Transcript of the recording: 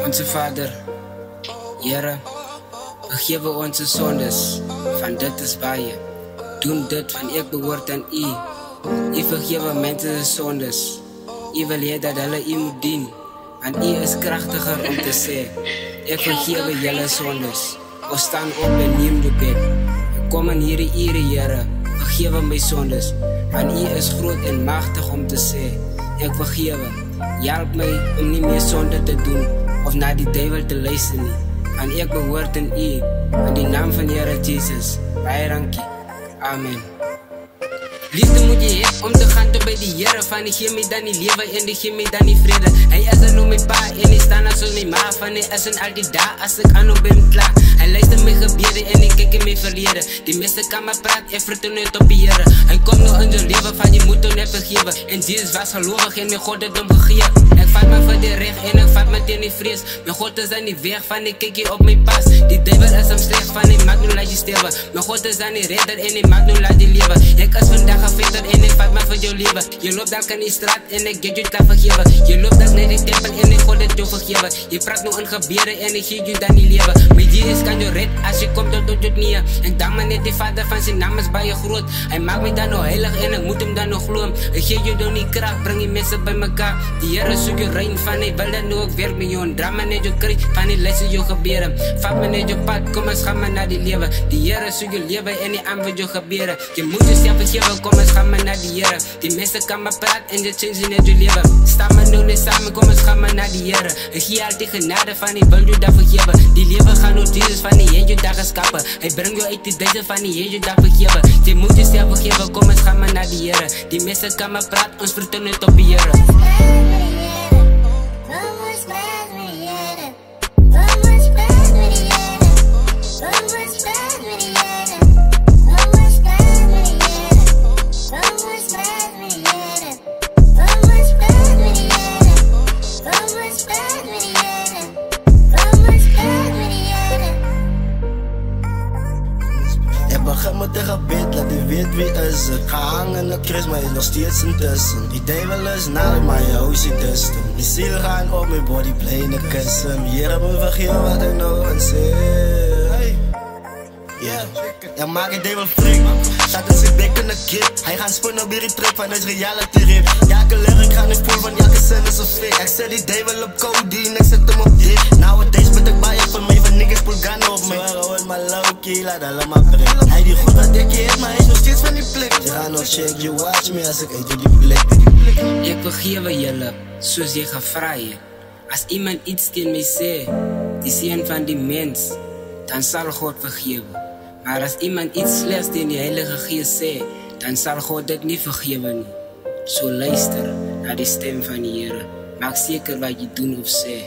Onze Vader, Here, vergewe onze sondes, van dit is baie. Doen dit van ek behoort aan U. U vergewe mense sondes. U wil hê dat hulle U moet dien, want U is kragtiger om te sê, ek vergewe julle sondes. Ons staan op en neem die bed. Ek kom in hierdie ure, Here, vergewe my sondes, want U is groot en magtig om te sê, ek vergewe. Help my om nie meer sonde te doen, of na die duivel te luister nie, want ek behoort aan U, in die naam van Here Jesus. Baie dankie. Amen. Liefde moet jy hê om te gaan tot by die Here, van die gee my dan die lewe en die gee my dan die vrede. Hy is dan om my pa en hy staan as my ma, van hy is in al die dae as ek aan op hom klaar. Hy luister my gebede en hy kyk in my verlede. Die meeste kan maar praat, ek vertel net op die Here. Hy kom nou in jou lewe, van jy moet hom net vergewe. En Jesus was gelowig en my God het hom gegee. Ek vat my vir die reg en ek vat my teen die vrees. My God is aan die weg, van hy kyk hier op my pas. Die duivel is om slecht, van hy maak nou laat jy sterwe. My God is aan die redder en hy maak nou laat jy lewe. Ek is vandag gevetter en ek vat my vir jou lewe. Jy loop dalk in die straat en ek get jou te vergewe. Jy loop dalk net die tempel en ek God het jou vergewe. Jy praat nou in gebede en ek gee jou dan die lewe. My Jesus kan jou red as jy kom tot jou knieë. En dank maar net die Vader, van sy naam is baie groot. Hy maak my dan nou heilig en ek moet hom dan nog glo. Hy gee jou dan die krag, bring die mense by mekaar. Die Here soek jou rein, van hy wil dan nou ook werk met jou. En dra maar net jou kry, van hy luister jou gebede. Vat my net jou pad, kom ons gaan maar na die lewe. Die Here soek jou lewe en hy antwoord jou gebede. Jy moet jouself vergewe, kom ons gaan maar na die Here. Die mense kan maar praat en jy change net jou lewe. Staan maar nou net samen, kom ons gaan maar na die Here. Hy gee altyd genade, van hy wil jou daar vergewe. Die lewe gaan nou Jesus, van hy het jou daar geskape. Hy bring jou uit die duivel, van hy het jou daar vergewe. Jy moet jouself vergewe, kom ons gaan maar na die Here. Die mense kan maar praat, ons vertel net op die Here. Begin met een gebed, laat die weet wie is het. Gehang in de kruis, maar is nog steeds intussen. Die duivel is naar, maar je houdt je distant. Die ziel gaan op mijn body, blij in de kussen. Hier heb ik vergeven wat ik nou aan zeg. Ja, maak die duivel freak. Staat in zijn bek in de kip. Hij gaat spinnen op die trip van deze reality rip. Elke lyric ga ik voel van elke zin is zo slik. Ik zet die duivel op codeine, ik zet hem op dik. Nowadays ben ik bijen van mij, van niggas pull gun op me. Gewoon maar low-key, laat allemaal prik. Hij die goed wat ik heet, maar hij is nog steeds van die plek. Je gaat nog check, je watch me als ik uit die plek. Ek vergewe julle, soos jy gevra het. As iemand iets teen my sê, die seun van die mens, dan sal God vergewe. Maar as iemand iets slegs teen die Heilige Gees sê, dan sal God dit nie vergewe nie. So luister na die stem van die Here. Maak seker wat jy doen of sê.